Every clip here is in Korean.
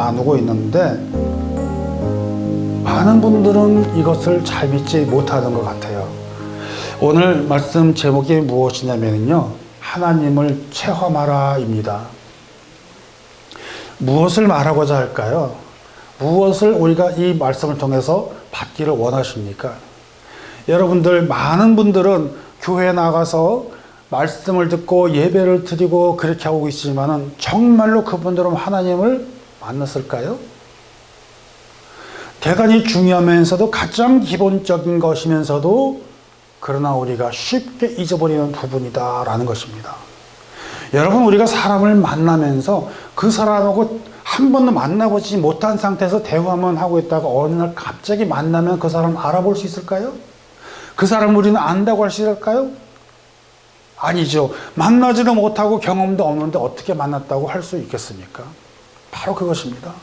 나누고 있는데 많은 분들은 이것을 잘 믿지 못하는 것 같아요. 오늘 말씀 제목이 무엇이냐면요, 하나님을 체험하라 입니다. 무엇을 말하고자 할까요? 무엇을 우리가 이 말씀을 통해서 받기를 원하십니까? 여러분들, 많은 분들은 교회에 나가서 말씀을 듣고 예배를 드리고 그렇게 하고 있지만은 정말로 그분들은 하나님을 만났을까요? 대단히 중요하면서도 가장 기본적인 것이면서도 그러나 우리가 쉽게 잊어버리는 부분이다라는 것입니다. 여러분, 우리가 사람을 만나면서 그 사람하고 한 번도 만나보지 못한 상태에서 대화만 하고 있다가 어느 날 갑자기 만나면 그 사람 알아볼 수 있을까요? 그 사람 우리는 안다고 할 수 있을까요? 아니죠. 만나지도 못하고 경험도 없는데 어떻게 만났다고 할 수 있겠습니까? 바로 그것입니다.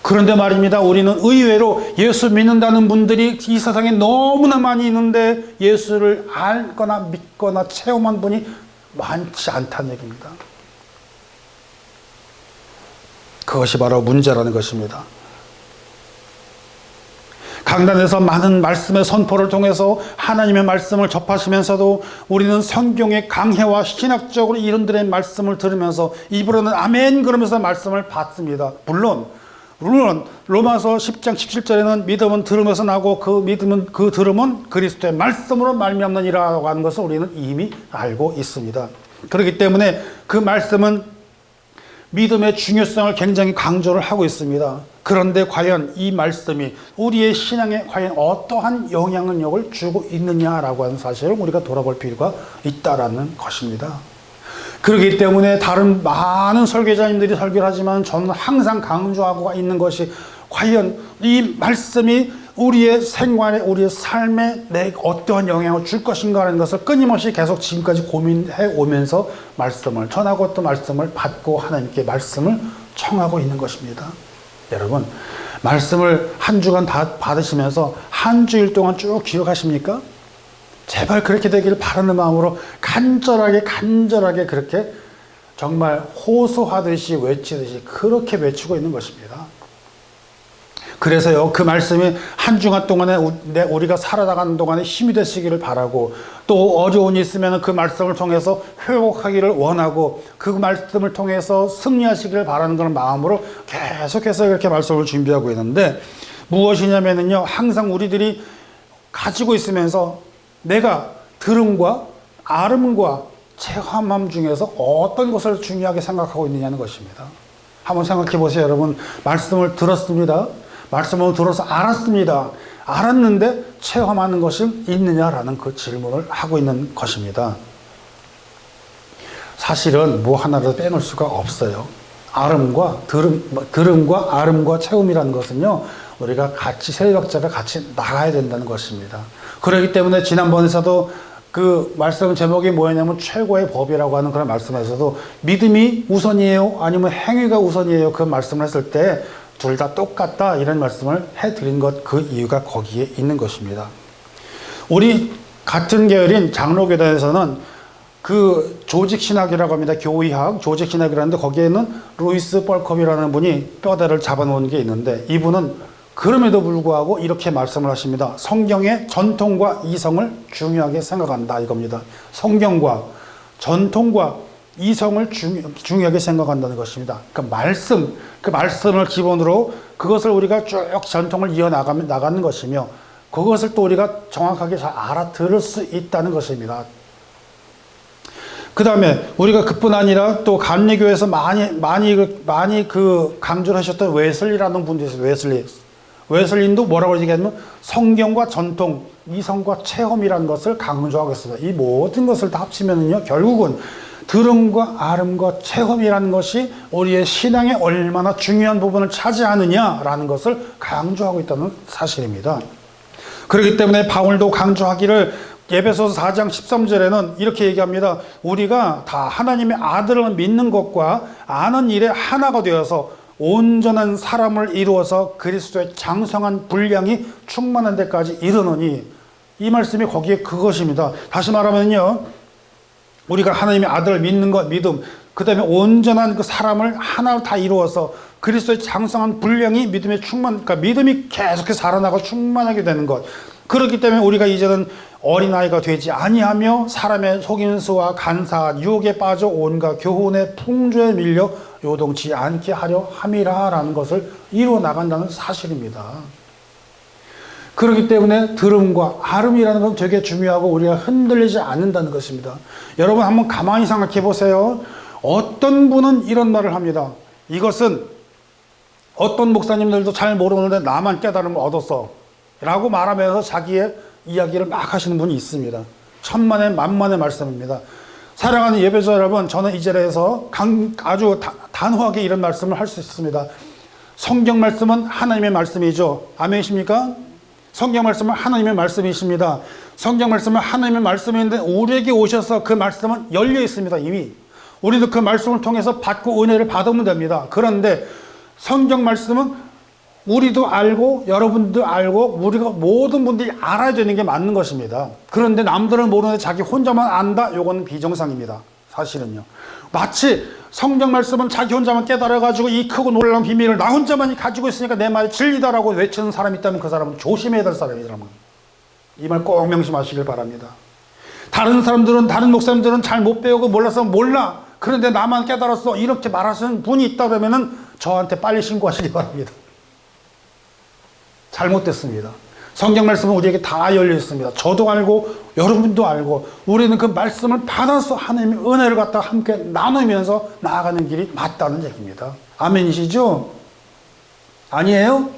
그런데 말입니다, 우리는 의외로 예수 믿는다는 분들이 이 세상에 너무나 많이 있는데 예수를 알거나 믿거나 체험한 분이 많지 않다는 얘기입니다. 그것이 바로 문제라는 것입니다. 강단에서 많은 말씀의 선포를 통해서 하나님의 말씀을 접하시면서도 우리는 성경의 강해와 신학적으로 이른들의 말씀을 들으면서 입으로는 아멘 그러면서 말씀을 받습니다. 물론 로마서 10장 17절에는 믿음은 들으면서 나고 그 들음은 그리스도의 말씀으로 말미암느니라고 하는 것을 우리는 이미 알고 있습니다. 그렇기 때문에 그 말씀은 믿음의 중요성을 굉장히 강조를 하고 있습니다. 그런데 과연 이 말씀이 우리의 신앙에 과연 어떠한 영향력을 주고 있느냐라고 하는 사실을 우리가 돌아볼 필요가 있다라는 것입니다. 그렇기 때문에 다른 많은 설교자님들이 설교를 하지만 저는 항상 강조하고 있는 것이 과연 이 말씀이 우리의 생활에, 우리의 삶에 내 어떠한 영향을 줄 것인가라는 것을 끊임없이 계속 지금까지 고민해 오면서 말씀을 전하고 또 말씀을 받고 하나님께 말씀을 청하고 있는 것입니다. 여러분, 말씀을 한 주간 다 받으시면서 한 주일 동안 쭉 기억하십니까? 제발 그렇게 되기를 바라는 마음으로 간절하게 그렇게 정말 호소하듯이 외치듯이 그렇게 외치고 있는 것입니다. 그래서요, 그 말씀이 한 주간 동안에 우리가 살아나가는 동안에 힘이 되시기를 바라고, 또 어려움이 있으면 그 말씀을 통해서 회복하기를 원하고 그 말씀을 통해서 승리하시기를 바라는 그런 마음으로 계속해서 이렇게 말씀을 준비하고 있는데, 무엇이냐면요, 항상 우리들이 가지고 있으면서 내가 들음과 알음과 체험함 중에서 어떤 것을 중요하게 생각하고 있느냐는 것입니다. 한번 생각해 보세요. 여러분, 말씀을 들었습니다. 말씀을 들어서 알았습니다. 알았는데 체험하는 것이 있느냐라는 그 질문을 하고 있는 것입니다. 사실은 뭐 하나라도 빼놓을 수가 없어요. 들음과 알음과 체험이라는 것은요, 우리가 같이 새벽자가 같이 나가야 된다는 것입니다. 그렇기 때문에 지난번에서도 그 말씀 제목이 뭐였냐면 최고의 법이라고 하는 그런 말씀에서도 믿음이 우선이에요? 아니면 행위가 우선이에요? 그 말씀을 했을 때 둘 다 똑같다 이런 말씀을 해드린 것, 그 이유가 거기에 있는 것입니다. 우리 같은 계열인 장로교단에서는 그 조직신학이라고 합니다. 교의학, 조직신학이라는데 거기에는 루이스 뻘컵이라는 분이 뼈대를 잡아놓은 게 있는데, 이분은 그럼에도 불구하고 이렇게 말씀을 하십니다. 성경의 전통과 이성을 중요하게 생각한다 이겁니다. 성경과 전통과 이성을 중요하게 생각한다는 것입니다. 그 말씀을 기본으로 그것을 우리가 쭉 전통을 나가는 것이며, 그것을 또 우리가 정확하게 잘 알아들을 수 있다는 것입니다. 그 다음에 우리가 그뿐 아니라 또 감리교에서 많이 그 강조를 하셨던 웨슬리라는 분도 있어요. 웨슬리도 뭐라고 얘기하냐면 성경과 전통, 이성과 체험이라는 것을 강조하고 있습니다. 이 모든 것을 다 합치면은요, 결국은 들음과 알음과 체험이라는 것이 우리의 신앙에 얼마나 중요한 부분을 차지하느냐라는 것을 강조하고 있다는 사실입니다. 그렇기 때문에 바울도 강조하기를 에베소서 4장 13절에는 이렇게 얘기합니다. 우리가 다 하나님의 아들을 믿는 것과 아는 일에 하나가 되어서 온전한 사람을 이루어서 그리스도의 장성한 분량이 충만한 데까지 이르노니, 이 말씀이 거기에 그것입니다. 다시 말하면요, 우리가 하나님의 아들을 믿는 것, 믿음, 그 다음에 온전한 그 사람을 하나로 다 이루어서 그리스도의 장성한 분량이 믿음의 그러니까 믿음이 계속해서 자라나고 충만하게 되는 것. 그렇기 때문에 우리가 이제는 어린아이가 되지 아니하며 사람의 속임수와 간사, 유혹에 빠져 온갖 교훈의 풍조에 밀려 요동치 않게 하려 함이라라는 것을 이루어 나간다는 사실입니다. 그렇기 때문에 들음과 알음이라는 건 되게 중요하고 우리가 흔들리지 않는다는 것입니다. 여러분 한번 가만히 생각해 보세요. 어떤 분은 이런 말을 합니다. 이것은 어떤 목사님들도 잘 모르는데 나만 깨달음을 얻었어 라고 말하면서 자기의 이야기를 막 하시는 분이 있습니다. 천만의 만만의 말씀입니다. 사랑하는 예배자 여러분, 저는 이 자리에서 아주 단호하게 이런 말씀을 할 수 있습니다. 성경 말씀은 하나님의 말씀이죠. 아멘이십니까? 성경 말씀은 하나님의 말씀이십니다. 성경 말씀은 하나님의 말씀인데 우리에게 오셔서 그 말씀은 열려 있습니다. 이미 우리도 그 말씀을 통해서 받고 은혜를 받으면 됩니다. 그런데 성경 말씀은 우리도 알고 여러분도 알고 우리가 모든 분들이 알아야 되는 게 맞는 것입니다. 그런데 남들은 모르는데 자기 혼자만 안다? 이건 비정상입니다. 사실은요. 마치 성경 말씀은 자기 혼자만 깨달아가지고 이 크고 놀라운 비밀을 나 혼자만이 가지고 있으니까 내 말이 진리다라고 외치는 사람이 있다면 그 사람은 조심해야 될 사람이라는 겁니다. 이 말 꼭 명심하시길 바랍니다. 다른 사람들은, 다른 목사님들은 잘 못 배우고 몰라서 몰라. 그런데 나만 깨달았어. 이렇게 말하시는 분이 있다 그러면은 저한테 빨리 신고하시기 바랍니다. 잘못됐습니다. 성경 말씀은 우리에게 다 열려 있습니다. 저도 알고 여러분도 알고 우리는 그 말씀을 받아서 하나님의 은혜를 갖다가 함께 나누면서 나아가는 길이 맞다는 얘기입니다. 아멘이시죠? 아니에요?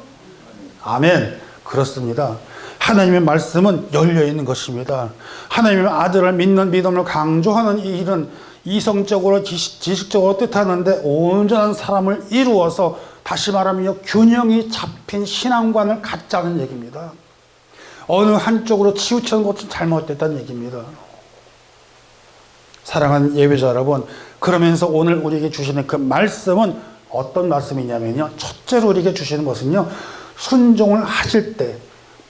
아멘. 그렇습니다. 하나님의 말씀은 열려 있는 것입니다. 하나님의 아들을 믿는 믿음을 강조하는 이 일은 이성적으로 지식적으로 뜻하는데 온전한 사람을 이루어서 다시 말하면 균형이 잡힌 신앙관을 갖자는 얘기입니다. 어느 한쪽으로 치우치는 것은 잘못됐다는 얘기입니다. 사랑하는 예배자 여러분, 그러면서 오늘 우리에게 주시는 그 말씀은 어떤 말씀이냐면요. 첫째로 우리에게 주시는 것은요. 순종을 하실 때,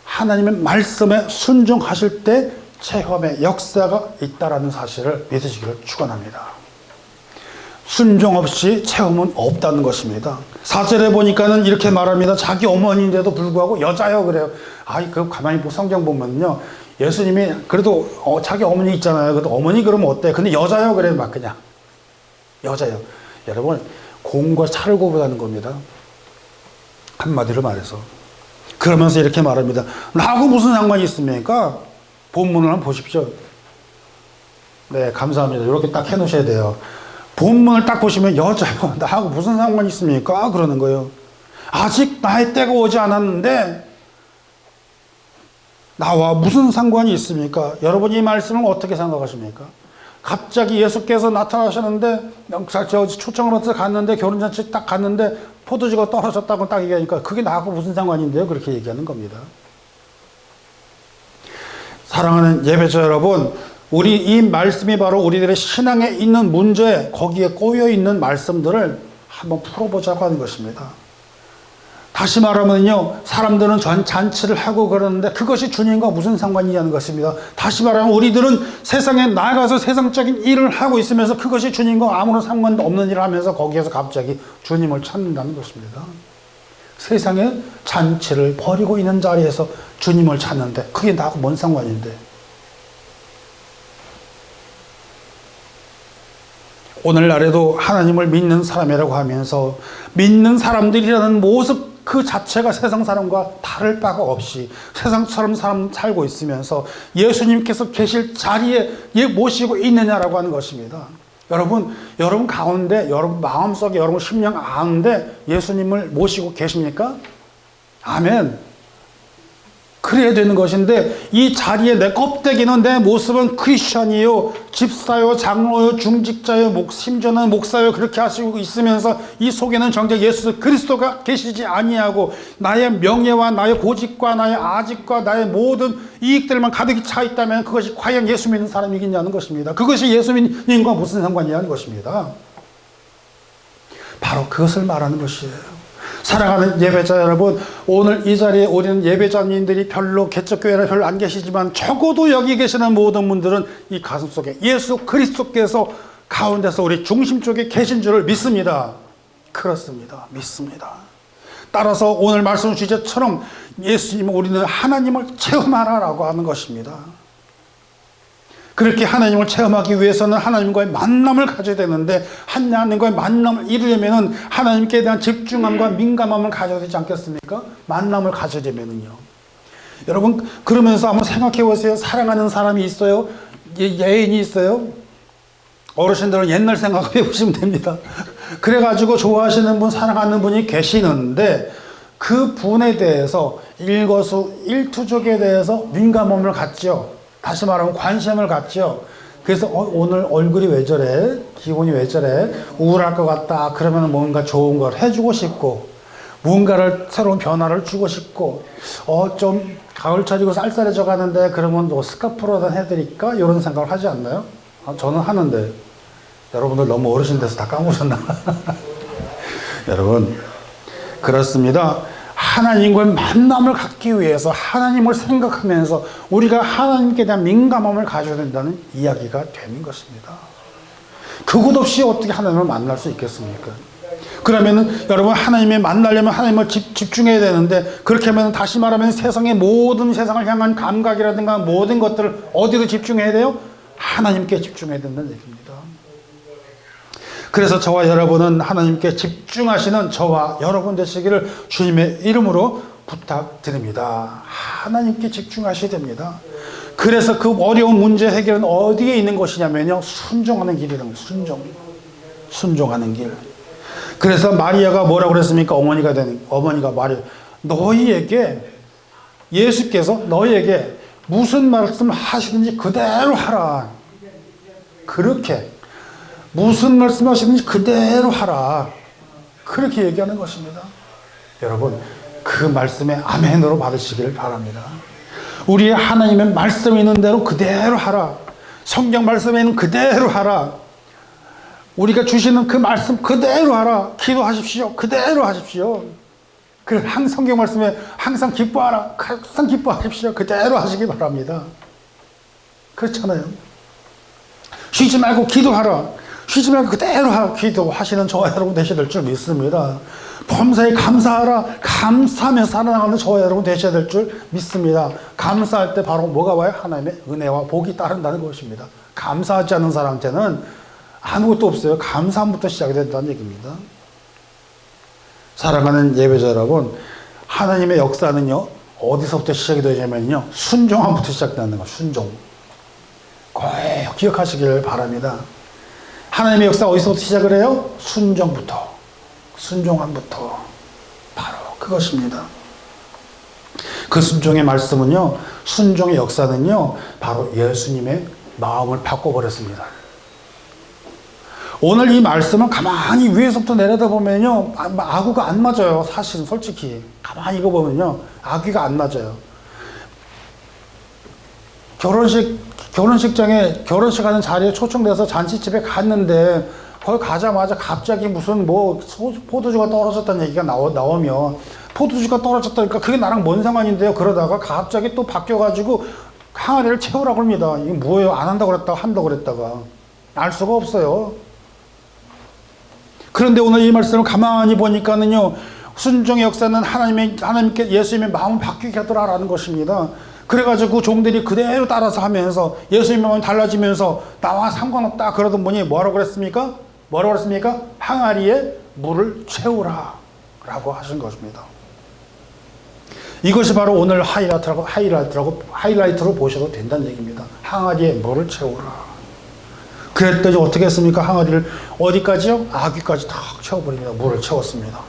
하나님의 말씀에 순종하실 때 체험의 역사가 있다라는 사실을 믿으시기를 축원합니다. 순종 없이 체험은 없다는 것입니다. 4절에 보니까는 이렇게 말합니다. 자기 어머니인데도 불구하고 여자요 그래요. 그 가만히 성경 보면요. 예수님이 그래도 자기 어머니 있잖아요. 그래도 어머니 그러면 어때? 근데 여자요 그래요. 막 그냥 여자요. 여러분 공과 차를 구분하는 겁니다. 한마디로 말해서. 그러면서 이렇게 말합니다. 나하고 무슨 상관이 있습니까? 본문을 한번 보십시오. 네, 감사합니다. 이렇게 딱 해놓으셔야 돼요. 본문을 딱 보시면 여자고 나하고 무슨 상관이 있습니까? 그러는 거예요. 아직 나의 때가 오지 않았는데 나와 무슨 상관이 있습니까? 여러분 이 말씀을 어떻게 생각하십니까? 갑자기 예수께서 나타나셨는데 초청을 받아서 갔는데 결혼잔치 딱 갔는데 포도주가 떨어졌다고 딱 얘기하니까 그게 나하고 무슨 상관인데요? 그렇게 얘기하는 겁니다. 사랑하는 예배자 여러분, 우리 이 말씀이 바로 우리들의 신앙에 있는 문제, 거기에 꼬여있는 말씀들을 한번 풀어보자고 하는 것입니다. 다시 말하면요, 사람들은 잔치를 하고 그러는데 그것이 주님과 무슨 상관이냐는 것입니다. 다시 말하면 우리들은 세상에 나가서 세상적인 일을 하고 있으면서 그것이 주님과 아무런 상관도 없는 일을 하면서 거기에서 갑자기 주님을 찾는다는 것입니다. 세상에 잔치를 벌이고 있는 자리에서 주님을 찾는데 그게 나하고 뭔 상관인데. 오늘날에도 하나님을 믿는 사람이라고 하면서 믿는 사람들이라는 모습 그 자체가 세상 사람과 다를 바가 없이 세상처럼 사람 살고 있으면서 예수님께서 계실 자리에 모시고 있느냐라고 하는 것입니다. 여러분 가운데 여러분 마음속에 여러분 심령 가운데 예수님을 모시고 계십니까? 아멘. 그래야 되는 것인데 이 자리에 내 껍데기는 내 모습은 크리스천이요, 집사요, 장로요, 중직자요, 심지어는 목사요 그렇게 하시고 있으면서 이 속에는 정작 예수 그리스도가 계시지 아니하고 나의 명예와 나의 고집과 나의 아집과 나의 모든 이익들만 가득히 차 있다면 그것이 과연 예수 믿는 사람이겠냐는 것입니다. 그것이 예수 믿는과 무슨 상관이냐는 것입니다. 바로 그것을 말하는 것이에요. 사랑하는 예배자 여러분, 오늘 이 자리에 우리는 예배자님들이 별로 개척교회에 별로 안 계시지만 적어도 여기 계시는 모든 분들은 이 가슴속에 예수 그리스도께서 가운데서 우리 중심 쪽에 계신 줄을 믿습니다. 그렇습니다. 믿습니다. 따라서 오늘 말씀 주제처럼 예수님은 우리는 하나님을 체험하라라고 하는 것입니다. 그렇게 하나님을 체험하기 위해서는 하나님과의 만남을 가져야 되는데, 하나님과의 만남을 이루려면 하나님께 대한 집중함과 민감함을 가져야 되지 않겠습니까? 만남을 가져려면요. 여러분, 그러면서 한번 생각해 보세요. 사랑하는 사람이 있어요? 애인이 있어요? 어르신들은 옛날 생각해 보시면 됩니다. 그래가지고 좋아하시는 분, 사랑하는 분이 계시는데, 그 분에 대해서 일거수일투족에 대해서 민감함을 갖죠. 다시 말하면 관심을 갖죠. 그래서 오늘 얼굴이 왜 저래? 기분이 왜 저래? 우울할 것 같다. 그러면 뭔가 좋은 걸 해주고 싶고, 무언가를 새로운 변화를 주고 싶고, 좀 가을철이고 쌀쌀해져 가는데 그러면 뭐 스카프로든 해드릴까? 이런 생각을 하지 않나요? 저는 하는데 여러분들 너무 어르신 돼서 다 까먹으셨나? 여러분, 그렇습니다. 하나님과의 만남을 갖기 위해서 하나님을 생각하면서 우리가 하나님께 대한 민감함을 가져야 된다는 이야기가 되는 것입니다. 그것 없이 어떻게 하나님을 만날 수 있겠습니까? 그러면은 여러분, 하나님을 만나려면 하나님을 집중해야 되는데, 그렇게 하면 다시 말하면 세상의 모든 세상을 향한 감각이라든가 모든 것들을 어디로 집중해야 돼요? 하나님께 집중해야 된다는 얘기입니다. 그래서 저와 여러분은 하나님께 집중하시는 저와 여러분 되시기를 주님의 이름으로 부탁드립니다. 하나님께 집중하셔야 됩니다. 그래서 그 어려운 문제 해결은 어디에 있는 것이냐면요, 순종하는 길이라는 거예요. 순종하는 길. 그래서 마리아가 뭐라고 그랬습니까? 어머니가 마리아, 예수께서 너희에게 무슨 말씀 하시든지 그대로 하라. 그렇게 무슨 말씀 하시든지 그대로 하라. 그렇게 얘기하는 것입니다. 여러분, 그 말씀에 아멘으로 받으시길 바랍니다. 우리의 하나님의 말씀이 있는 대로 그대로 하라. 성경 말씀에 있는 그대로 하라. 우리가 주시는 그 말씀 그대로 하라. 기도하십시오. 그대로 하십시오. 그 성경 말씀에 항상 기뻐하라. 항상 기뻐하십시오. 그대로 하시기 바랍니다. 그렇잖아요. 쉬지 말고 기도하라. 쉬지 말고 그대로 기도하시는 저와 여러분 되셔야 될 줄 믿습니다. 범사에 감사하라. 감사하며 살아나가는 저와 여러분 되셔야 될 줄 믿습니다. 감사할 때 바로 뭐가 와요? 하나님의 은혜와 복이 따른다는 것입니다. 감사하지 않는 사람한테는 아무것도 없어요. 감사함부터 시작이 된다는 얘기입니다. 사랑하는 예배자 여러분, 하나님의 역사는요, 어디서부터 시작이 되냐면요, 순종함부터 시작되는 거예요. 순종. 꼭 기억하시길 바랍니다. 하나님의 역사 어디서부터 시작을 해요? 순종부터. 순종함부터. 바로 그것입니다. 그 순종의 말씀은요, 순종의 역사는요, 바로 예수님의 마음을 바꿔버렸습니다. 오늘 이 말씀은 가만히 위에서부터 내려다보면요, 아구가 안 맞아요. 사실은 솔직히 가만히 읽어보면요, 아귀가 안 맞아요. 결혼식장에 결혼식 하는 자리에 초청돼서 잔치집에 갔는데, 거기 가자마자 갑자기 무슨 포도주가 떨어졌다는 얘기가 나오면, 포도주가 떨어졌다니까 그게 나랑 뭔 상관인데요? 그러다가 갑자기 또 바뀌어가지고 항아리를 채우라고 합니다. 이게 뭐예요? 안 한다고 그랬다가 한다고 그랬다가 알 수가 없어요. 그런데 오늘 이 말씀을 가만히 보니까는요, 순종의 역사는 하나님께 예수님의 마음을 바뀌게 하더라라는 것입니다. 그래가지고 종들이 그대로 따라서 하면서 예수님의 마음이 달라지면서 나와 상관없다 그러던 분이 뭐라고 그랬습니까? 항아리에 물을 채우라 라고 하신 것입니다. 이것이 바로 오늘 하이라이트로 보셔도 된다는 얘기입니다. 항아리에 물을 채우라. 그랬더니 어떻게 했습니까? 항아리를 어디까지요? 아귀까지 탁 채워버립니다. 물을 채웠습니다.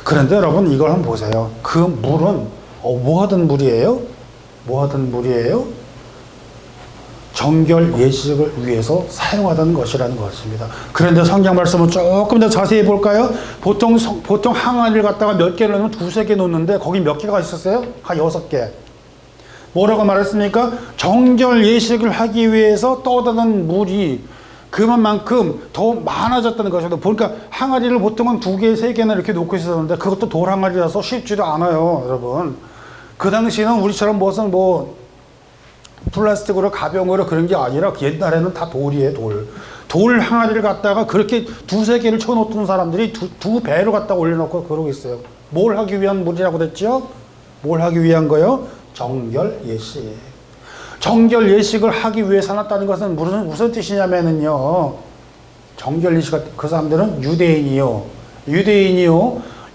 그런데 여러분, 이걸 한번 보세요. 그 물은 뭐 하던 물이에요? 정결 예식을 위해서 사용하던 것이라는 것입니다. 그런데 성경 말씀은 조금 더 자세히 볼까요? 보통 항아리를 갖다가 몇 개를 넣으면 두세 개 놓는데 거기 몇 개가 있었어요? 한 6개. 뭐라고 말했습니까? 정결 예식을 하기 위해서 떠오르는 물이 그만큼 더 많아졌다는 것입니다. 보니까 항아리를 보통은 2개, 3개나 이렇게 놓고 있었는데 그것도 돌 항아리라서 쉽지도 않아요, 여러분. 그 당시에는 우리처럼 무슨 플라스틱으로 가벼운 거로 그런 게 아니라 옛날에는 다 돌이에요, 돌. 돌 항아리를 갖다가 그렇게 두세 개를 쳐놓던 사람들이 두 배를 갖다가 올려놓고 그러고 있어요. 뭘 하기 위한 물이라고 그랬죠? 뭘 하기 위한 거요? 정결 예식. 정결 예식을 하기 위해 살았다는 것은 무슨 뜻이냐면은요. 정결 예식, 그 사람들은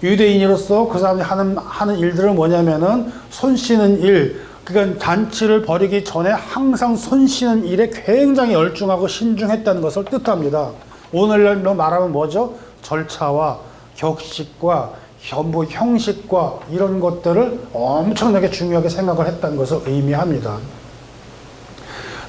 유대인이로서 그 사람들이 하는 일들은 뭐냐면은 손 씻는 일, 그러니까 잔치를 벌이기 전에 항상 손 씻는 일에 굉장히 열중하고 신중했다는 것을 뜻합니다. 오늘날로 말하면 뭐죠? 절차와 격식과 형식과 이런 것들을 엄청나게 중요하게 생각을 했다는 것을 의미합니다.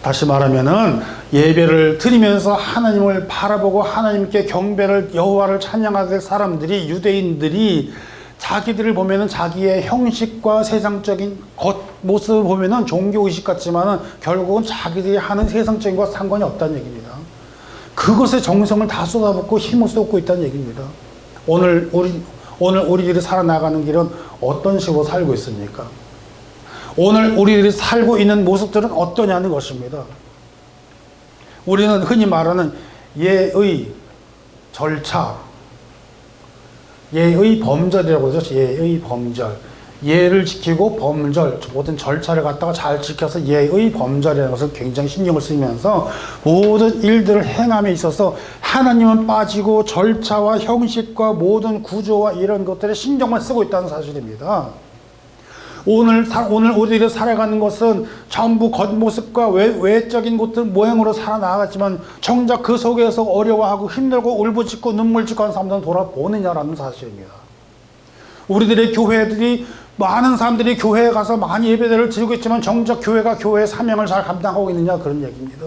다시 말하면은 예배를 드리면서 하나님을 바라보고 하나님께 경배를, 여호와를 찬양해야 될 사람들이, 유대인들이 자기들을 보면은 자기의 형식과 세상적인 겉모습을 보면은 종교의식 같지만은 결국은 자기들이 하는 세상적인 것과 상관이 없다는 얘기입니다. 그것에 정성을 다 쏟아붓고 힘을 쏟고 있다는 얘기입니다. 오늘 우리들이 살아나가는 길은 어떤 식으로 살고 있습니까? 오늘 우리들이 살고 있는 모습들은 어떠냐는 것입니다. 우리는 흔히 말하는 예의, 절차, 예의 범절이라고 그러죠. 예의 범절. 예를 지키고 범절, 모든 절차를 갖다가 잘 지켜서 예의 범절이라는 것을 굉장히 신경을 쓰면서 모든 일들을 행함에 있어서 하나님은 빠지고 절차와 형식과 모든 구조와 이런 것들에 신경만 쓰고 있다는 사실입니다. 오늘 우리들이 살아가는 것은 전부 겉모습과 외적인 것들 모양으로 살아나갔지만 정작 그 속에서 어려워하고 힘들고 울부짖고 눈물 짓고 하는 사람들은 돌아보느냐라는 사실입니다. 우리들의 교회들이, 많은 사람들이 교회에 가서 많이 예배를 드리고 있지만 정작 교회가 교회의 사명을 잘 감당하고 있느냐, 그런 얘기입니다.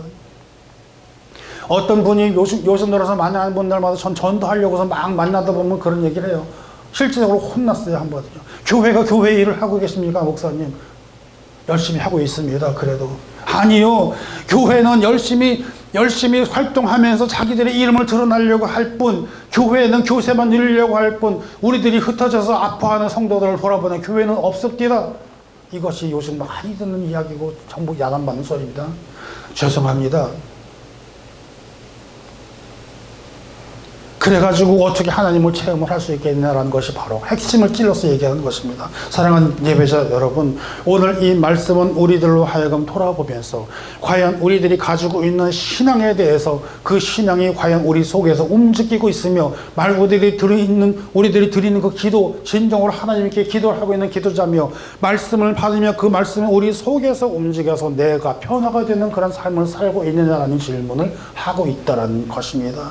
어떤 분이 요즘 들어서 만나는 분들마다 전도하려고서 막 만나다 보면 그런 얘기를 해요. 실질적으로 혼났어요, 한 번은요. 교회가 교회 일을 하고 계십니까, 목사님? 열심히 하고 있습니다. 그래도 아니요. 교회는 열심히 활동하면서 자기들의 이름을 드러내려고 할 뿐, 교회는 교세만 누리려고 할 뿐, 우리들이 흩어져서 아파하는 성도들을 돌아보는 교회는 없습니다. 이것이 요즘 많이 듣는 이야기고 전부 야단받는 소리입니다. 죄송합니다. 그래가지고 어떻게 하나님을 체험을 할 수 있겠냐라는 것이 바로 핵심을 찔러서 얘기하는 것입니다. 사랑하는 예배자 여러분, 오늘 이 말씀은 우리들로 하여금 돌아보면서 과연 우리들이 가지고 있는 신앙에 대해서 그 신앙이 과연 우리 속에서 움직이고 있으며 우리들이 드리는 그 기도, 진정으로 하나님께 기도를 하고 있는 기도자며 말씀을 받으며 그 말씀이 우리 속에서 움직여서 내가 변화가 되는 그런 삶을 살고 있느냐라는 질문을 하고 있다는 것입니다.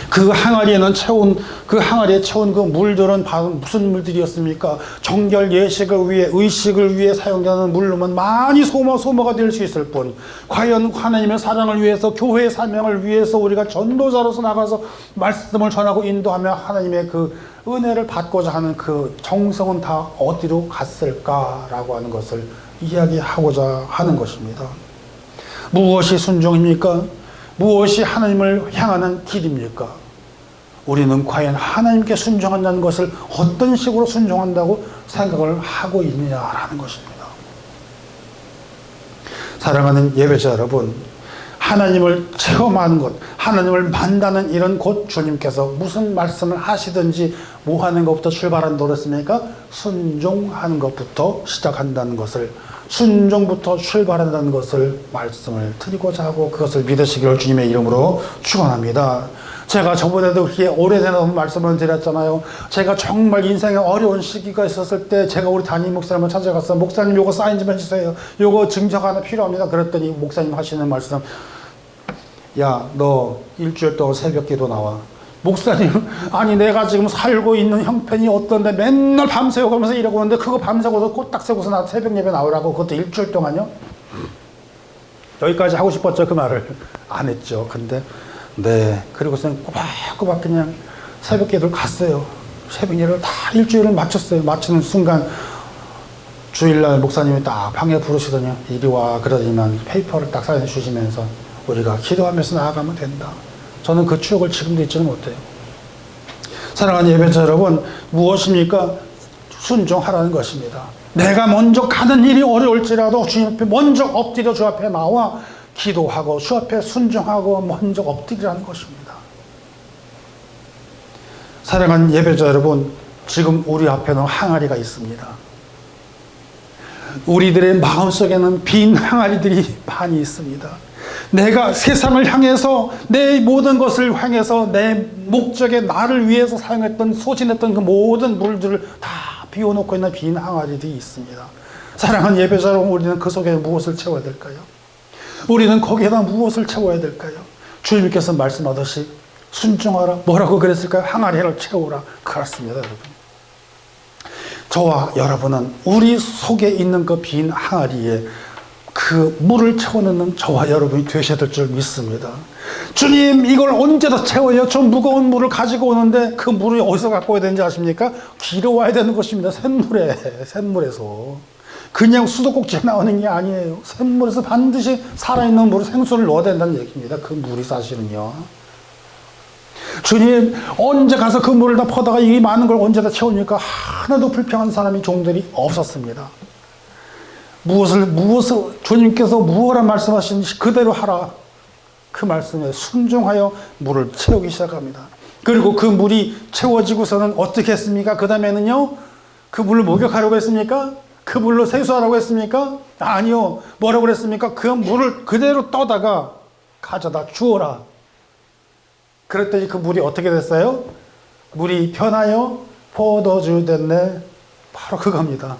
그 항아리에 채운 그 물들은 무슨 물들이었습니까? 정결 예식을 위해, 의식을 위해 사용되는 물로만 많이 소모가 될 수 있을 뿐, 과연 하나님의 사랑을 위해서, 교회의 사명을 위해서 우리가 전도자로서 나가서 말씀을 전하고 인도하며 하나님의 그 은혜를 받고자 하는 그 정성은 다 어디로 갔을까라고 하는 것을 이야기하고자 하는 것입니다. 무엇이 순종입니까? 무엇이 하나님을 향하는 길입니까? 우리는 과연 하나님께 순종한다는 것을 어떤 식으로 순종한다고 생각을 하고 있느냐라는 것입니다. 사랑하는 예배자 여러분, 하나님을 체험하는 것, 하나님을 만나는 이런 곳, 주님께서 무슨 말씀을 하시든지 뭐 하는 것부터 출발한다고 그랬습니까? 순종하는 것부터 시작한다는 것을, 순종부터 출발한다는 것을 말씀을 드리고자 하고 그것을 믿으시기를 주님의 이름으로 축원합니다. 제가 저번에도 그렇게 오래된 말씀을 드렸잖아요. 제가 정말 인생에 어려운 시기가 있었을 때 제가 우리 담임 목사님을 찾아가서, 목사님 요거 사인 좀 해주세요. 요거 증거가 하나 필요합니다. 그랬더니 목사님 하시는 말씀, 야, 너 일주일 동안 새벽 기도 나와. 목사님, 아니 내가 지금 살고 있는 형편이 어떤데 맨날 밤새워가면서 이러고 있는데 그거 밤새고서 꼬딱 새고서 나 새벽 예배 나오라고, 그것도 일주일 동안요? 여기까지 하고 싶었죠. 그 말을 안 했죠. 근데 네, 그리고서 꼬박꼬박 그냥 새벽 기도를 갔어요. 새벽 예배를 다 일주일을 마쳤어요. 마치는 순간 주일날 목사님이 딱 방에 부르시더니 이리 와, 그러더니만 페이퍼를 딱 사인해 주시면서 우리가 기도하면서 나아가면 된다. 저는 그 추억을 지금도 잊지는 못해요. 사랑하는 예배자 여러분, 무엇입니까? 순종하라는 것입니다. 내가 먼저 가는 일이 어려울지라도 주님 앞에 먼저 엎드려 주 앞에 나와 기도하고 주 앞에 순종하고 먼저 엎드리라는 것입니다. 사랑하는 예배자 여러분, 지금 우리 앞에는 항아리가 있습니다. 우리들의 마음속에는 빈 항아리들이 많이 있습니다. 내가 세상을 향해서 내 모든 것을 향해서 내 목적에 나를 위해서 사용했던 소진했던 그 모든 물들을 다 비워놓고 있는 빈 항아리들이 있습니다. 사랑하는 예배자 여러분, 우리는 그 속에 무엇을 채워야 될까요? 우리는 거기에다 무엇을 채워야 될까요? 주님께서 말씀하듯이 순종하라. 뭐라고 그랬을까요? 항아리를 채우라. 그렇습니다, 여러분. 저와 여러분은 우리 속에 있는 그 빈 항아리에 그 물을 채워넣는 저와 여러분이 되셔야 될 줄 믿습니다. 주님, 이걸 언제 더 채워요? 좀 무거운 물을 가지고 오는데 그 물을 어디서 갖고 와야 되는지 아십니까? 길어와야 되는 것입니다. 샘물에서. 그냥 수도꼭지에 나오는 게 아니에요. 샘물에서 반드시 살아있는 물을, 생수를 넣어야 된다는 얘기입니다. 그 물이 사실은요. 주님, 언제 가서 그 물을 다 퍼다가 이 많은 걸 언제 다 채우니까 하나도 불평한 사람이 종들이 없었습니다. 무엇을 주님께서 무엇라 말씀하시는지 그대로 하라. 그 말씀에 순종하여 물을 채우기 시작합니다. 그리고 그 물이 채워지고서는 어떻게 했습니까? 그 다음에는요, 그 물을 목욕하려고 했습니까? 그 물로 세수하라고 했습니까? 아니요. 뭐라고 그랬습니까? 그 물을 그대로 떠다가 가져다 주어라. 그랬더니 그 물이 어떻게 됐어요? 물이 변하여 포도주 됐네. 바로 그겁니다.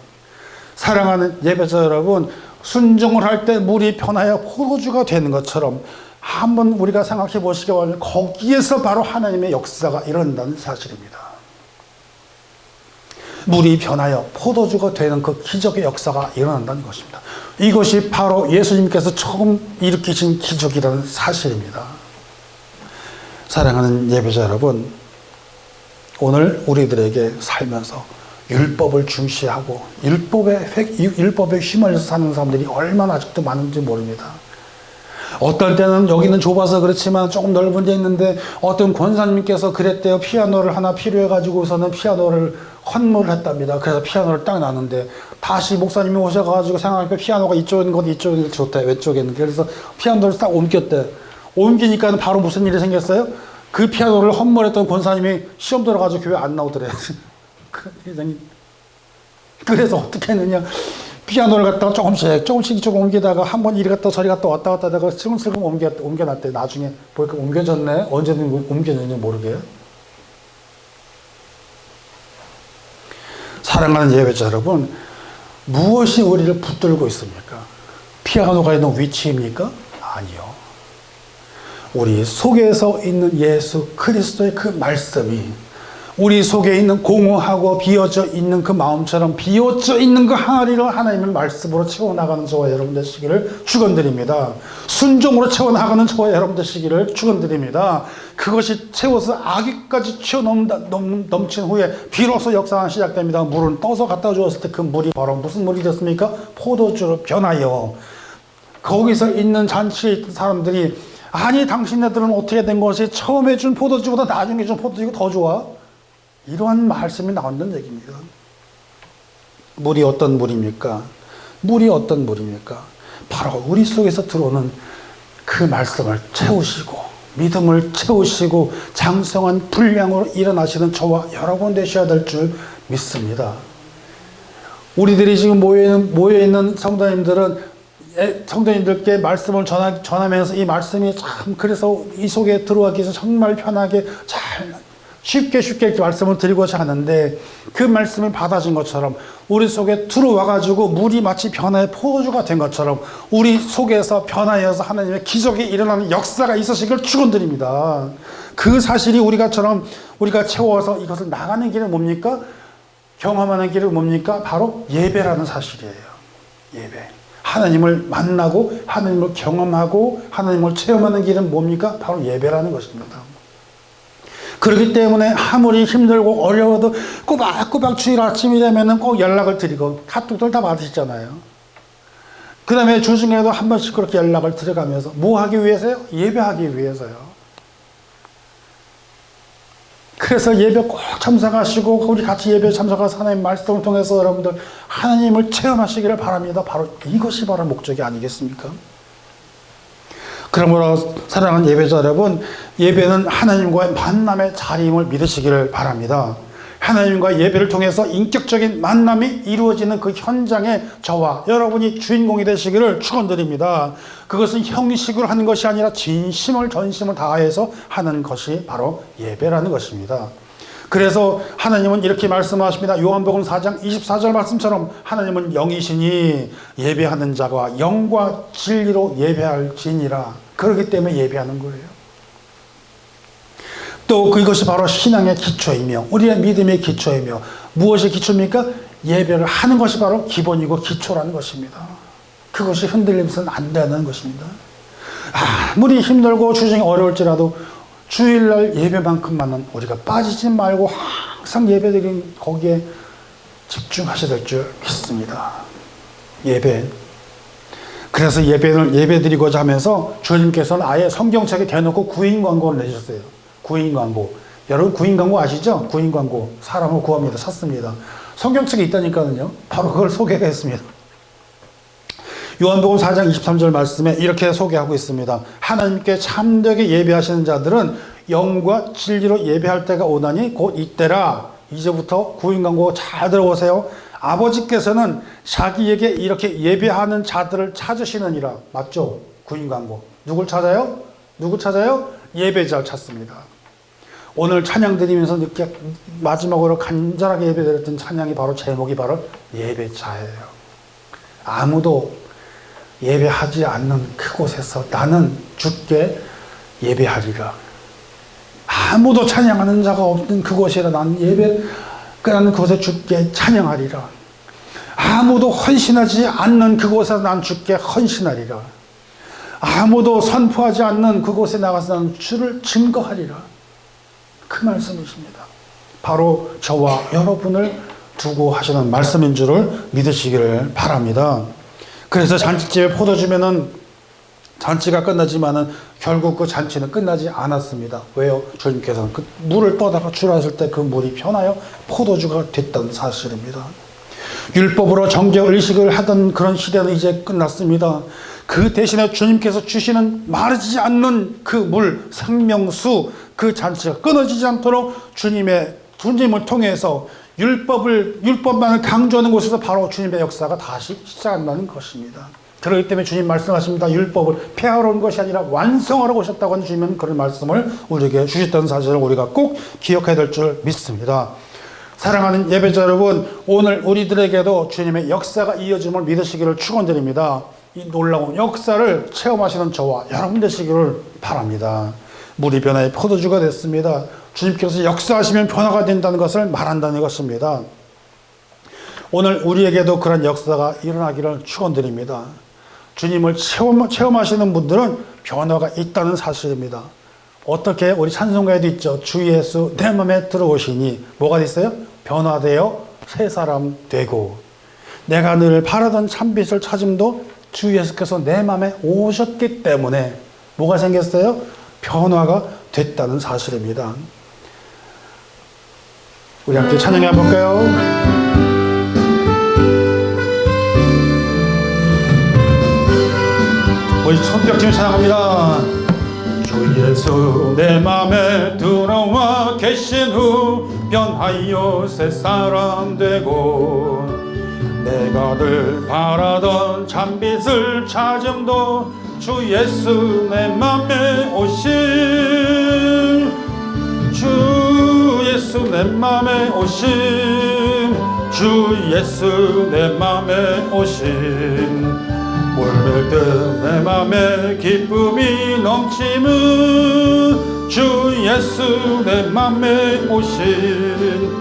사랑하는 예배자 여러분, 순종을 할 때 물이 변하여 포도주가 되는 것처럼 한번 우리가 생각해 보시기 바랍니다. 거기에서 바로 하나님의 역사가 일어난다는 사실입니다. 물이 변하여 포도주가 되는 그 기적의 역사가 일어난다는 것입니다. 이것이 바로 예수님께서 처음 일으키신 기적이라는 사실입니다. 사랑하는 예배자 여러분, 오늘 우리들에게 살면서 율법을 중시하고 율법에 휘말려서 사는 사람들이 얼마나 아직도 많은지 모릅니다. 어떨 때는 여기는 좁아서 그렇지만 조금 넓은 데 있는데 어떤 권사님께서 그랬대요. 피아노를 하나 필요해가지고서는 피아노를 헌물을 했답니다. 그래서 피아노를 딱 놨는데 다시 목사님이 오셔가지고 생각하니까 피아노가 이쪽인 것 이쪽이 좋대. 왼쪽에 있는. 그래서 피아노를 딱 옮겼대. 옮기니까 바로 무슨 일이 생겼어요? 그 피아노를 헌물했던 권사님이 시험 들어가지고 교회 안 나오더래. 그래서 어떻게 했느냐, 피아노를 갖다가 조금씩 이쪽으로 옮기다가 한번 이리 갔다 저리 갔다 왔다 갔다 하다가 슬금슬금 옮겨놨대. 나중에 보니까 옮겨졌네. 언제든 옮겨졌는지 모르게. 사랑하는 예배자 여러분, 무엇이 우리를 붙들고 있습니까? 피아노가 있는 위치입니까? 아니요. 우리 속에서 있는 예수 그리스도의 그 말씀이 우리 속에 있는 공허하고 비어져 있는 그 마음처럼 비어져 있는 그 항아리를 하나님의 말씀으로 채워나가는 저와 여러분 되시기를 축원드립니다. 순종으로 채워나가는 저와 여러분 되시기를 축원드립니다. 그것이 채워서 아기까지 넘친 후에 비로소 역사가 시작됩니다. 물은 떠서 갖다 주었을 때 그 물이 바로 무슨 물이 됐습니까? 포도주로 변하여. 거기서 있는 잔치에 있던 사람들이, 아니 당신네들은 어떻게 된 것이 처음에 준 포도주보다 나중에 준 포도주가 더 좋아? 이러한 말씀이 나온다는 얘기입니다. 물이 어떤 물입니까? 물이 어떤 물입니까? 바로 우리 속에서 들어오는 그 말씀을 채우시고 믿음을 채우시고 장성한 분량으로 일어나시는 저와 여러분 되셔야 될 줄 믿습니다. 우리들이 지금 모여있는 성도님들께 말씀을 전하면서 이 말씀이 참 그래서 이 속에 들어가기 위해서 정말 편하게 잘 쉽게 말씀을 드리고자 하는데, 그 말씀이 받아진 것처럼 우리 속에 들어와가지고 물이 마치 변화의 포도주가 된 것처럼 우리 속에서 변화해서 하나님의 기적이 일어나는 역사가 있으시길 축원드립니다. 그 사실이 우리가 채워서 이것을 나가는 길은 뭡니까? 경험하는 길은 뭡니까? 바로 예배라는 사실이에요. 예배. 하나님을 만나고 하나님을 경험하고 하나님을 체험하는 길은 뭡니까? 바로 예배라는 것입니다. 그렇기 때문에 아무리 힘들고 어려워도 꼬박꼬박 주일 아침이 되면은 꼭 연락을 드리고 카톡들 다 받으시잖아요. 그 다음에 주중에도 한 번씩 그렇게 연락을 드려가면서 뭐 하기 위해서요? 예배하기 위해서요. 그래서 예배 꼭 참석하시고 우리 같이 예배 참석해서 하나님 말씀을 통해서 여러분들 하나님을 체험하시기를 바랍니다. 바로 이것이 바로 목적이 아니겠습니까? 그러므로 사랑하는 예배자 여러분, 예배는 하나님과의 만남의 자리임을 믿으시기를 바랍니다. 하나님과 예배를 통해서 인격적인 만남이 이루어지는 그 현장에 저와 여러분이 주인공이 되시기를 축원드립니다. 그것은 형식으로 하는 것이 아니라 진심을 전심을 다해서 하는 것이 바로 예배라는 것입니다. 그래서 하나님은 이렇게 말씀하십니다. 요한복음 4장 24절 말씀처럼 하나님은 영이시니 예배하는 자가 영과 진리로 예배할지니라. 그렇기 때문에 예배하는 거예요. 또 그것이 바로 신앙의 기초이며 우리의 믿음의 기초이며 무엇이 기초입니까? 예배를 하는 것이 바로 기본이고 기초라는 것입니다. 그것이 흔들리면서는 안 되는 것입니다. 아무리 힘들고 주중이 어려울지라도 주일날 예배만큼만은 우리가 빠지지 말고 항상 예배드린 거기에 집중하셔야 될 줄 믿습니다. 예배. 그래서 예배드리고자 하면서 주님께서는 아예 성경책에 대놓고 구인 광고를 내셨어요. 구인 광고. 여러분 구인 광고 아시죠? 구인 광고. 사람을 구합니다. 찾습니다. 성경책에 있다니까요. 바로 그걸 소개했습니다. 요한복음 4장 23절 말씀에 이렇게 소개하고 있습니다. 하나님께 참되게 예배하시는 자들은 영과 진리로 예배할 때가 오나니 곧 이때라. 이제부터 구인 광고 잘 들어보세요. 아버지께서는 자기에게 이렇게 예배하는 자들을 찾으시느니라. 맞죠? 구인 광고. 누굴 찾아요? 누구 찾아요? 예배자를 찾습니다. 오늘 찬양 드리면서 늦게 마지막으로 간절하게 예배드렸던 찬양이 바로 제목이 바로 예배자예요. 아무도 예배하지 않는 그곳에서 나는 주께 예배하리라. 아무도 찬양하는 자가 없는 그곳이라 나는 예배하는 그곳에 주께 찬양하리라. 아무도 헌신하지 않는 그곳에서 난 주께 헌신하리라. 아무도 선포하지 않는 그곳에 나가서 나는 주를 증거하리라. 그 말씀이십니다. 바로 저와 여러분을 두고 하시는 말씀인 줄을 믿으시기를 바랍니다. 그래서 잔치집에 포도 주면은 잔치가 끝나지만은 결국 그 잔치는 끝나지 않았습니다. 왜요? 주님께서는 그 물을 떠다가 주라했을 때 그 물이 변하여 포도주가 됐던 사실입니다. 율법으로 정죄 의식을 하던 그런 시대는 이제 끝났습니다. 그 대신에 주님께서 주시는 마르지 않는 그 물, 생명수, 그 잔치가 끊어지지 않도록 주님을 통해서 율법만을 강조하는 곳에서 바로 주님의 역사가 다시 시작한다는 것입니다. 그렇기 때문에 주님 말씀하십니다. 율법을 폐하러 온 것이 아니라 완성하러 오셨다고 하는 주님은 그런 말씀을 우리에게 주셨다는 사실을 우리가 꼭 기억해야 될 줄 믿습니다. 사랑하는 예배자 여러분, 오늘 우리들에게도 주님의 역사가 이어짐을 믿으시기를 축원드립니다. 이 놀라운 역사를 체험하시는 저와 여러분 되시기를 바랍니다. 물이 변화의 포도주가 됐습니다. 주님께서 역사하시면 변화가 된다는 것을 말한다는 것입니다. 오늘 우리에게도 그런 역사가 일어나기를 축원드립니다. 주님을 체험하시는 분들은 변화가 있다는 사실입니다. 어떻게? 우리 찬송가에도 있죠. 주 예수 내 맘에 들어오시니 뭐가 됐어요? 변화되어 새 사람 되고, 내가 늘 바라던 참빛을 찾음도 주 예수께서 내 맘에 오셨기 때문에 뭐가 생겼어요? 변화가 됐다는 사실입니다. 우리 함께 찬양해 볼까요? 우리 손뼉치며 찬양합니다. 주 예수 내 맘에 들어와 계신 후 변하여 새 사람 되고, 내가 늘 바라던 참빛을 찾음도 주 예수 내 맘에 오심, 주 예수 내 맘에 오심, 주 예수 내 맘에 오심. 물밀듯 내 맘에 기쁨이 넘치는 주 예수 내 맘에 오신,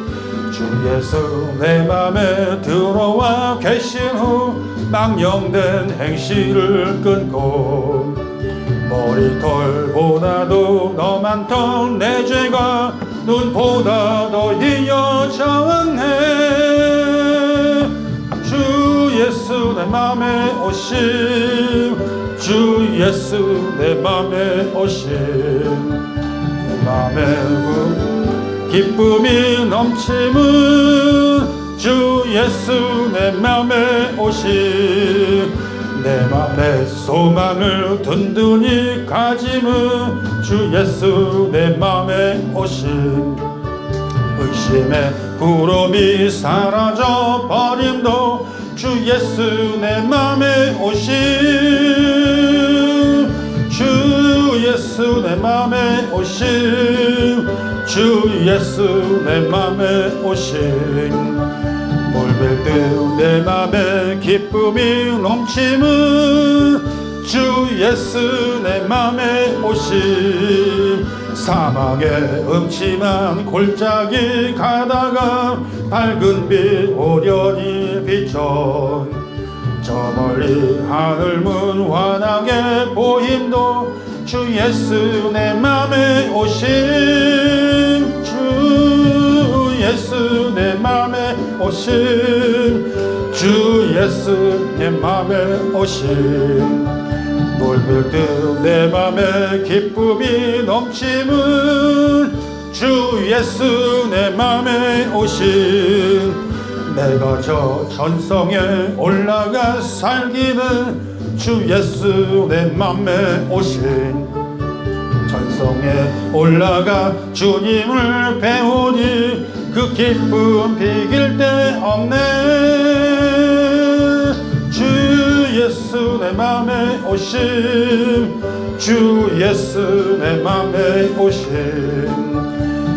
주 예수 내 맘에 들어와 계신 후 망령된 행실을 끊고, 머리털보다도 더 많던 내 죄가 눈보다 더 이어졌네. 주 예수 내 맘에 오심, 주 예수 내 맘에 오심. 내 맘에 기쁨이 넘치는 주 예수 내 맘에 오심, 내 맘에 소망을 든든히 가짐은 주 예수 내 맘에 오신 의심의 구름이 사라져 버림도 주 예수 내 맘에 오신 주 예수 내 맘에 오신 주 예수 내 맘에 오신 물밀듯 내 맘에 기쁨이 넘치는 주 예수 내 맘에 오신 사막의 음침한 골짜기 가다가 밝은 빛 오련히 비춰 저 멀리 하늘문 환하게 보임도 주 예수 내 맘에 오신 주 예수 내 맘에 오신 주 예수 내 맘에 오신 물밀듯 내 맘에 기쁨이 넘치는 주 예수 내 맘에 오신 내가 저 전성에 올라가 살기는 주 예수 내 맘에 오신 전성에 올라가 주님을 배우니 그 기쁨 비길 데 없네 주 예수 내 맘에 오신 주 예수 내 맘에 오신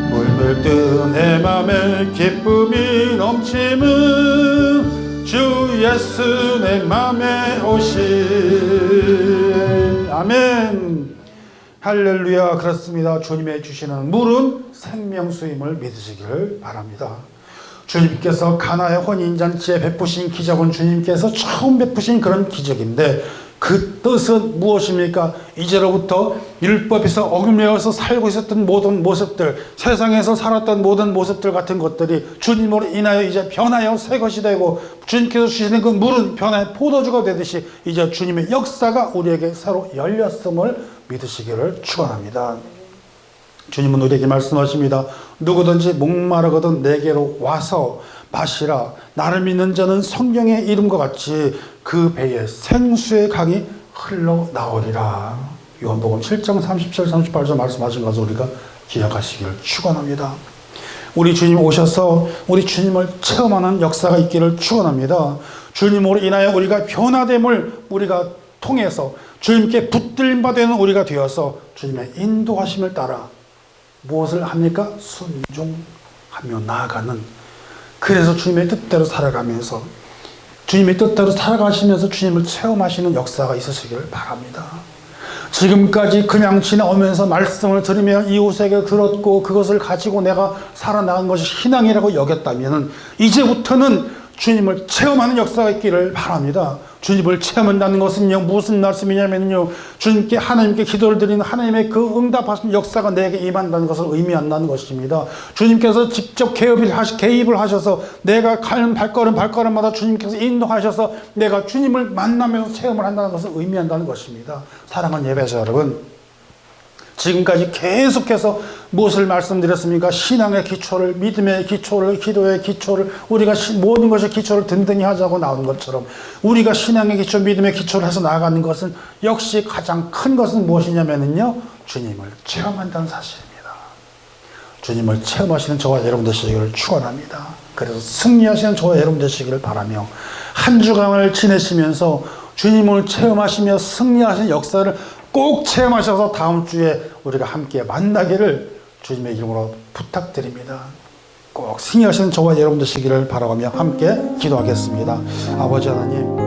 물밀듯 내 맘에 기쁨이 넘치는 주 예수 내 맘에 오신 아멘. 할렐루야. 그렇습니다. 주님의 주시는 물은 생명수임을 믿으시기를 바랍니다. 주님께서 가나의 혼인잔치에 베푸신 기적은 주님께서 처음 베푸신 그런 기적인데 그 뜻은 무엇입니까? 이제로부터 율법에서 어긋내어서 살고 있었던 모든 모습들, 세상에서 살았던 모든 모습들 같은 것들이 주님으로 인하여 이제 변하여 새 것이 되고 주님께서 주시는 그 물은 변화의 포도주가 되듯이 이제 주님의 역사가 우리에게 새로 열렸음을 믿으시기를 축원합니다. 주님은 우리에게 말씀하십니다. 누구든지 목마르거든 내게로 와서 마시라. 나를 믿는 자는 성경의 이름과 같이 그 배에 생수의 강이 흘러나오리라. 요한복음 7장 37, 38절 말씀하신 것을 우리가 기억하시기를 축원합니다. 우리 주님 오셔서 우리 주님을 체험하는 역사가 있기를 축원합니다. 주님으로 인하여 우리가 변화됨을 우리가 통해서 주님께 붙들림 받는 우리가 되어서 주님의 인도하심을 따라 무엇을 합니까? 순종하며 나아가는, 그래서 주님의 뜻대로 살아가면서 주님의 뜻대로 살아가시면서 주님을 체험하시는 역사가 있으시기를 바랍니다. 지금까지 그냥 지나오면서 말씀을 들으며 이웃에게 들었고 그것을 가지고 내가 살아나간 것이 신앙이라고 여겼다면 이제부터는 주님을 체험하는 역사가 있기를 바랍니다. 주님을 체험한다는 것은요, 무슨 말씀이냐면요, 주님께 하나님께 기도를 드리는 하나님의 그 응답하신 역사가 내게 임한다는 것을 의미한다는 것입니다. 주님께서 직접 개입을 하셔서 내가 가는 발걸음마다 주님께서 인도하셔서 내가 주님을 만나면서 체험을 한다는 것을 의미한다는 것입니다. 사랑하는 예배자 여러분, 지금까지 계속해서 무엇을 말씀드렸습니까? 신앙의 기초를, 믿음의 기초를, 기도의 기초를, 우리가 모든 것의 기초를 든든히 하자고 나온 것처럼 우리가 신앙의 기초, 믿음의 기초를 해서 나아가는 것은 역시 가장 큰 것은 무엇이냐면요, 주님을 체험한다는 사실입니다. 주님을 체험하시는 저와 여러분 되시기를 축원합니다. 그래서 승리하시는 저와 여러분 되시기를 바라며 한 주간을 지내시면서 주님을 체험하시며 승리하시는 역사를 꼭 체험하셔서 다음 주에 우리가 함께 만나기를 주님의 이름으로 부탁드립니다. 꼭 승리하시는 저와 여러분 되시기를 바라며 함께 기도하겠습니다. 아버지 하나님,